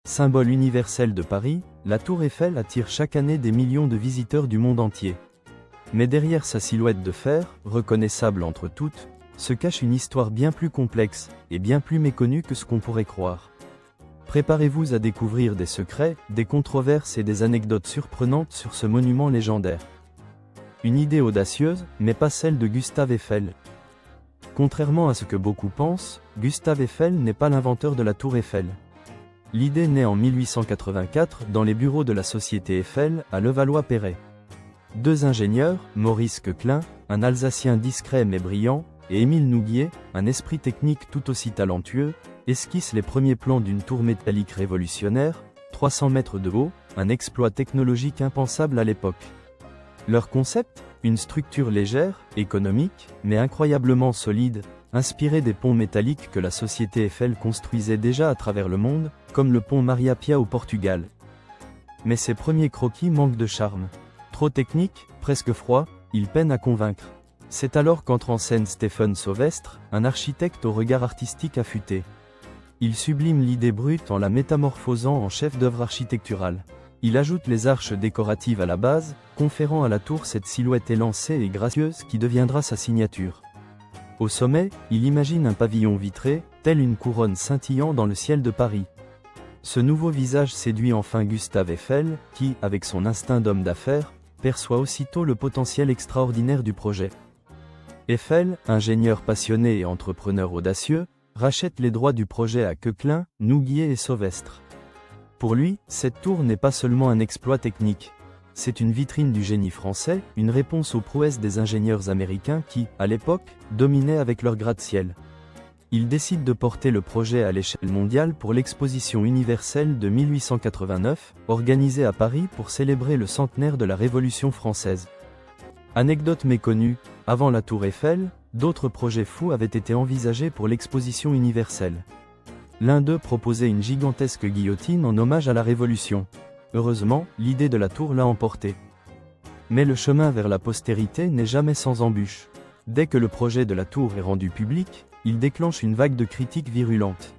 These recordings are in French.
Symbole universel de Paris, la Tour Eiffel attire chaque année des millions de visiteurs du monde entier. Mais derrière sa silhouette de fer, reconnaissable entre toutes, se cache une histoire bien plus complexe, et bien plus méconnue que ce qu'on pourrait croire. Préparez-vous à découvrir des secrets, des controverses et des anecdotes surprenantes sur ce monument légendaire. Une idée audacieuse, mais pas celle de Gustave Eiffel. Contrairement à ce que beaucoup pensent, Gustave Eiffel n'est pas l'inventeur de la Tour Eiffel. L'idée naît en 1884 dans les bureaux de la société Eiffel, à Levallois-Perret. Deux ingénieurs, Maurice Coquelin, un Alsacien discret mais brillant, et Émile Nouguier, un esprit technique tout aussi talentueux, esquissent les premiers plans d'une tour métallique révolutionnaire, 300 mètres de haut, un exploit technologique impensable à l'époque. Leur concept, une structure légère, économique, mais incroyablement solide, inspirée des ponts métalliques que la société Eiffel construisait déjà à travers le monde, comme le pont Maria Pia au Portugal. Mais ces premiers croquis manquent de charme. Trop technique, presque froid, ils peinent à convaincre. C'est alors qu'entre en scène Stéphane Sauvestre, un architecte au regard artistique affûté. Il sublime l'idée brute en la métamorphosant en chef-d'œuvre architectural. Il ajoute les arches décoratives à la base, conférant à la tour cette silhouette élancée et gracieuse qui deviendra sa signature. Au sommet, il imagine un pavillon vitré, tel une couronne scintillant dans le ciel de Paris. Ce nouveau visage séduit enfin Gustave Eiffel, qui, avec son instinct d'homme d'affaires, perçoit aussitôt le potentiel extraordinaire du projet. Eiffel, ingénieur passionné et entrepreneur audacieux, rachète les droits du projet à Coquelin, Nouguier et Sauvestre. Pour lui, cette tour n'est pas seulement un exploit technique. C'est une vitrine du génie français, une réponse aux prouesses des ingénieurs américains qui, à l'époque, dominaient avec leur gratte-ciel. Il décide de porter le projet à l'échelle mondiale pour l'exposition universelle de 1889, organisée à Paris pour célébrer le centenaire de la Révolution française. Anecdote méconnue, avant la Tour Eiffel, d'autres projets fous avaient été envisagés pour l'exposition universelle. L'un d'eux proposait une gigantesque guillotine en hommage à la Révolution. Heureusement, l'idée de la tour l'a emporté. Mais le chemin vers la postérité n'est jamais sans embûches. Dès que le projet de la tour est rendu public, il déclenche une vague de critiques virulentes.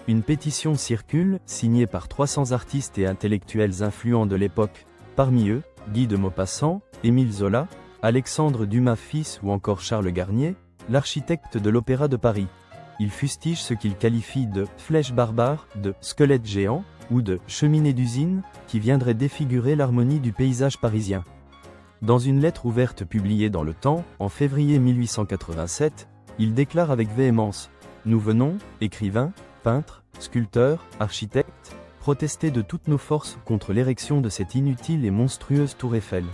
Une pétition circule, signée par 300 artistes et intellectuels influents de l'époque, parmi eux, Guy de Maupassant, Émile Zola, Alexandre Dumas fils ou encore Charles Garnier, l'architecte de l'Opéra de Paris. Ils fustigent ce qu'ils qualifient de « flèche barbare », de « squelette géant » ou de « cheminée d'usine » qui viendrait défigurer l'harmonie du paysage parisien. Dans une lettre ouverte publiée dans Le Temps, en février 1887, il déclare avec véhémence « Nous venons, écrivains, peintres, sculpteurs, architectes, protester de toutes nos forces contre l'érection de cette inutile et monstrueuse tour Eiffel. »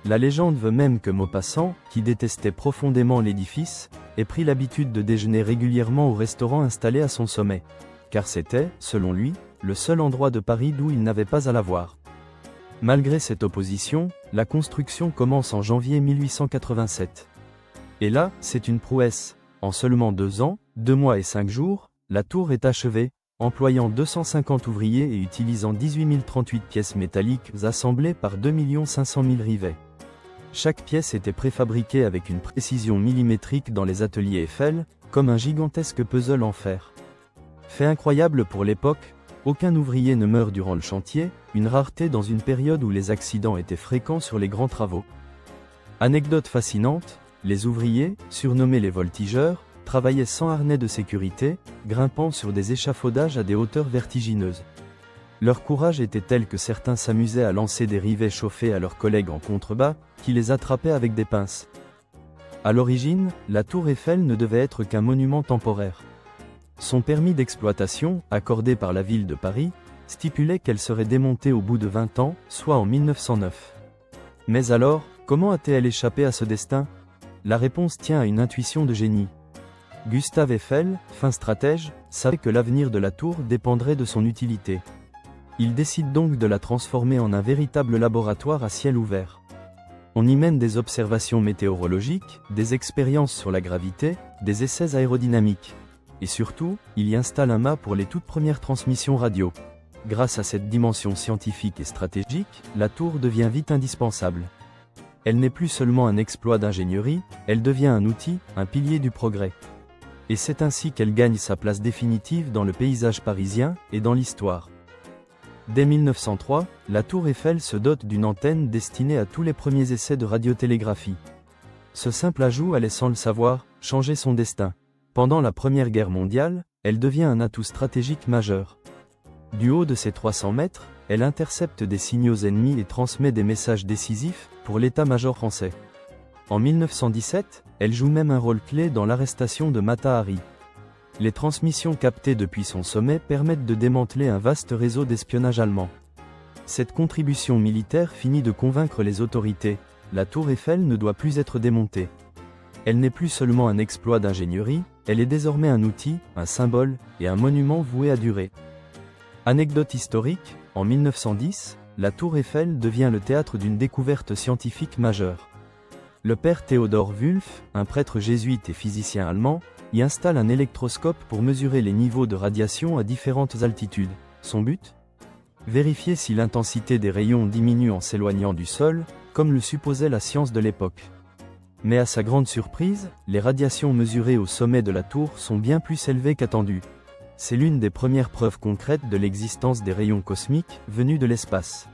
La légende veut même que Maupassant, qui détestait profondément l'édifice, ait pris l'habitude de déjeuner régulièrement au restaurant installé à son sommet. Car c'était, selon lui, le seul endroit de Paris d'où il n'avait pas à la voir. Malgré cette opposition, la construction commence en janvier 1887. Et là, c'est une prouesse. En seulement 2 ans, 2 mois et 5 jours, la tour est achevée, employant 250 ouvriers et utilisant 18 038 pièces métalliques assemblées par 2 500 000 rivets. Chaque pièce était préfabriquée avec une précision millimétrique dans les ateliers Eiffel, comme un gigantesque puzzle en fer. Fait incroyable pour l'époque, aucun ouvrier ne meurt durant le chantier, une rareté dans une période où les accidents étaient fréquents sur les grands travaux. Anecdote fascinante, les ouvriers, surnommés les voltigeurs, travaillaient sans harnais de sécurité, grimpant sur des échafaudages à des hauteurs vertigineuses. Leur courage était tel que certains s'amusaient à lancer des rivets chauffés à leurs collègues en contrebas, qui les attrapaient avec des pinces. À l'origine, la tour Eiffel ne devait être qu'un monument temporaire. Son permis d'exploitation, accordé par la ville de Paris, stipulait qu'elle serait démontée au bout de 20 ans, soit en 1909. Mais alors, comment a-t-elle échappé à ce destin? La réponse tient à une intuition de génie. Gustave Eiffel, fin stratège, savait que l'avenir de la tour dépendrait de son utilité. Il décide donc de la transformer en un véritable laboratoire à ciel ouvert. On y mène des observations météorologiques, des expériences sur la gravité, des essais aérodynamiques. Et surtout, il y installe un mât pour les toutes premières transmissions radio. Grâce à cette dimension scientifique et stratégique, la tour devient vite indispensable. Elle n'est plus seulement un exploit d'ingénierie, elle devient un outil, un pilier du progrès. Et c'est ainsi qu'elle gagne sa place définitive dans le paysage parisien et dans l'histoire. Dès 1903, la tour Eiffel se dote d'une antenne destinée à tous les premiers essais de radiotélégraphie. Ce simple ajout allait, sans le savoir, changer son destin. Pendant la Première Guerre mondiale, elle devient un atout stratégique majeur. Du haut de ses 300 mètres, elle intercepte des signaux ennemis et transmet des messages décisifs pour l'état-major français. En 1917, elle joue même un rôle clé dans l'arrestation de Mata Hari. Les transmissions captées depuis son sommet permettent de démanteler un vaste réseau d'espionnage allemand. Cette contribution militaire finit de convaincre les autorités. La tour Eiffel ne doit plus être démontée. Elle n'est plus seulement un exploit d'ingénierie, elle est désormais un outil, un symbole et un monument voué à durer. Anecdote historique, en 1910, la tour Eiffel devient le théâtre d'une découverte scientifique majeure. Le père Théodore Wulff, un prêtre jésuite et physicien allemand, y installe un électroscope pour mesurer les niveaux de radiation à différentes altitudes. Son but ? Vérifier si l'intensité des rayons diminue en s'éloignant du sol, comme le supposait la science de l'époque. Mais à sa grande surprise, les radiations mesurées au sommet de la tour sont bien plus élevées qu'attendu. C'est l'une des premières preuves concrètes de l'existence des rayons cosmiques venus de l'espace.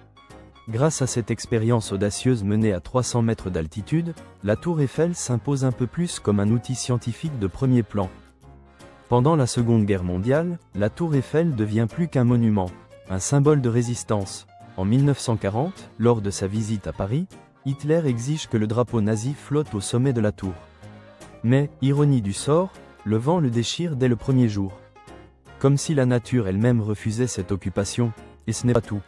Grâce à cette expérience audacieuse menée à 300 mètres d'altitude, la tour Eiffel s'impose un peu plus comme un outil scientifique de premier plan. Pendant la Seconde Guerre mondiale, la tour Eiffel devient plus qu'un monument, un symbole de résistance. En 1940, lors de sa visite à Paris, Hitler exige que le drapeau nazi flotte au sommet de la tour. Mais, ironie du sort, le vent le déchire dès le premier jour. Comme si la nature elle-même refusait cette occupation, et ce n'est pas tout.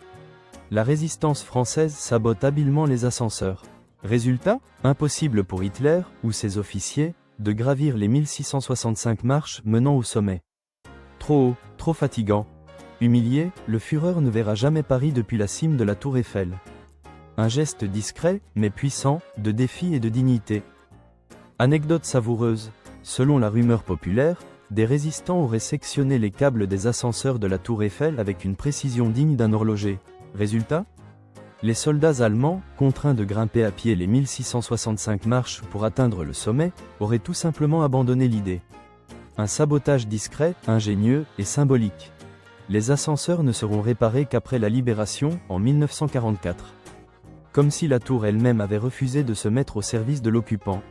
La résistance française sabote habilement les ascenseurs. Résultat, impossible pour Hitler, ou ses officiers, de gravir les 1665 marches menant au sommet. Trop haut, trop fatigant. Humilié, le Führer ne verra jamais Paris depuis la cime de la tour Eiffel. Un geste discret, mais puissant, de défi et de dignité. Anecdote savoureuse, selon la rumeur populaire, des résistants auraient sectionné les câbles des ascenseurs de la tour Eiffel avec une précision digne d'un horloger. Résultat ? Les soldats allemands, contraints de grimper à pied les 1665 marches pour atteindre le sommet, auraient tout simplement abandonné l'idée. Un sabotage discret, ingénieux et symbolique. Les ascenseurs ne seront réparés qu'après la libération, en 1944. Comme si la tour elle-même avait refusé de se mettre au service de l'occupant.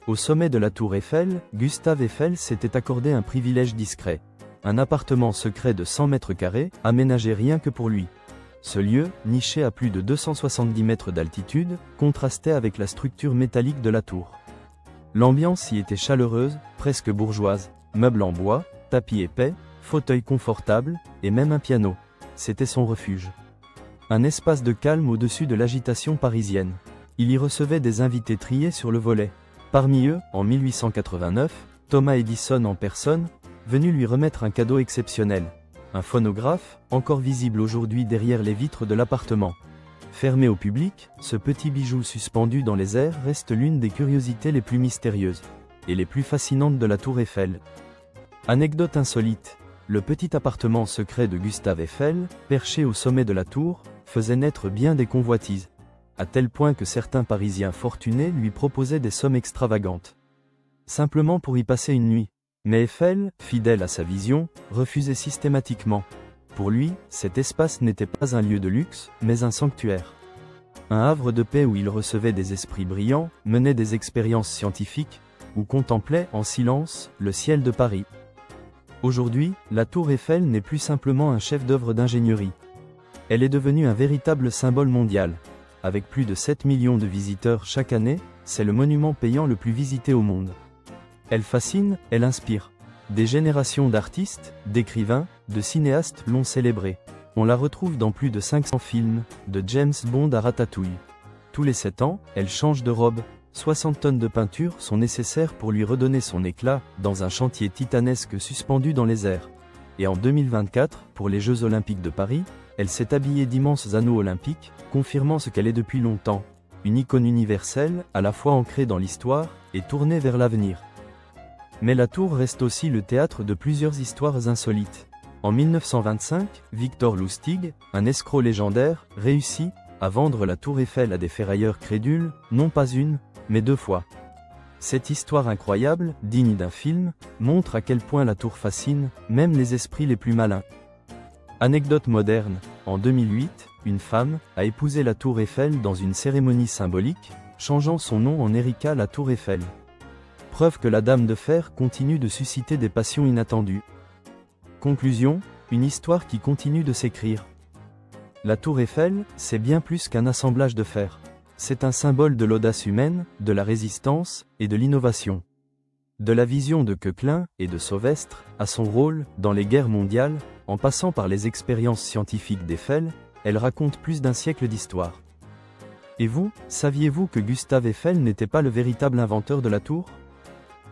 Au sommet de la tour Eiffel, Gustave Eiffel s'était accordé un privilège discret. Un appartement secret de 100 mètres carrés, aménagé rien que pour lui. Ce lieu, niché à plus de 270 mètres d'altitude, contrastait avec la structure métallique de la tour. L'ambiance y était chaleureuse, presque bourgeoise, meubles en bois, tapis épais, fauteuils confortables, et même un piano. C'était son refuge. Un espace de calme au-dessus de l'agitation parisienne. Il y recevait des invités triés sur le volet. Parmi eux, en 1889, Thomas Edison en personne, venu lui remettre un cadeau exceptionnel. Un phonographe, encore visible aujourd'hui derrière les vitres de l'appartement. Fermé au public, ce petit bijou suspendu dans les airs reste l'une des curiosités les plus mystérieuses et les plus fascinantes de la tour Eiffel. Anecdote insolite, le petit appartement secret de Gustave Eiffel, perché au sommet de la tour, faisait naître bien des convoitises, à tel point que certains Parisiens fortunés lui proposaient des sommes extravagantes. Simplement pour y passer une nuit. Mais Eiffel, fidèle à sa vision, refusait systématiquement. Pour lui, cet espace n'était pas un lieu de luxe, mais un sanctuaire. Un havre de paix où il recevait des esprits brillants, menait des expériences scientifiques, ou contemplait, en silence, le ciel de Paris. Aujourd'hui, la tour Eiffel n'est plus simplement un chef-d'œuvre d'ingénierie. Elle est devenue un véritable symbole mondial. Avec plus de 7 millions de visiteurs chaque année, c'est le monument payant le plus visité au monde. Elle fascine, elle inspire. Des générations d'artistes, d'écrivains, de cinéastes l'ont célébrée. On la retrouve dans plus de 500 films, de James Bond à Ratatouille. Tous les 7 ans, elle change de robe. 60 tonnes de peinture sont nécessaires pour lui redonner son éclat, dans un chantier titanesque suspendu dans les airs. Et en 2024, pour les Jeux Olympiques de Paris, elle s'est habillée d'immenses anneaux olympiques, confirmant ce qu'elle est depuis longtemps. Une icône universelle, à la fois ancrée dans l'histoire, et tournée vers l'avenir. Mais la tour reste aussi le théâtre de plusieurs histoires insolites. En 1925, Victor Lustig, un escroc légendaire, réussit à vendre la tour Eiffel à des ferrailleurs crédules, non pas une, mais 2 fois. Cette histoire incroyable, digne d'un film, montre à quel point la tour fascine, même les esprits les plus malins. Anecdote moderne, En 2008, une femme a épousé la Tour Eiffel dans une cérémonie symbolique, changeant son nom en Erika la Tour Eiffel. Preuve que la Dame de Fer continue de susciter des passions inattendues. Conclusion, une histoire qui continue de s'écrire. La Tour Eiffel, c'est bien plus qu'un assemblage de fer. C'est un symbole de l'audace humaine, de la résistance, et de l'innovation. De la vision de Koechlin et de Sauvestre, à son rôle, dans les guerres mondiales, en passant par les expériences scientifiques d'Eiffel, elle raconte plus d'un siècle d'histoire. Et vous, saviez-vous que Gustave Eiffel n'était pas le véritable inventeur de la tour?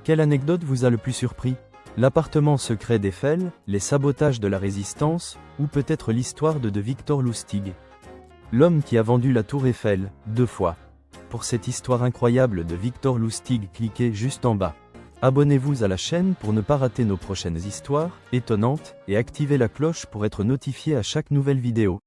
Quelle anecdote vous a le plus surpris? L'appartement secret d'Eiffel, les sabotages de la résistance, ou peut-être l'histoire de Victor Lustig? L'homme qui a vendu la tour Eiffel, 2 fois. Pour cette histoire incroyable de Victor Lustig, cliquez juste en bas. Abonnez-vous à la chaîne pour ne pas rater nos prochaines histoires étonnantes et activez la cloche pour être notifié à chaque nouvelle vidéo.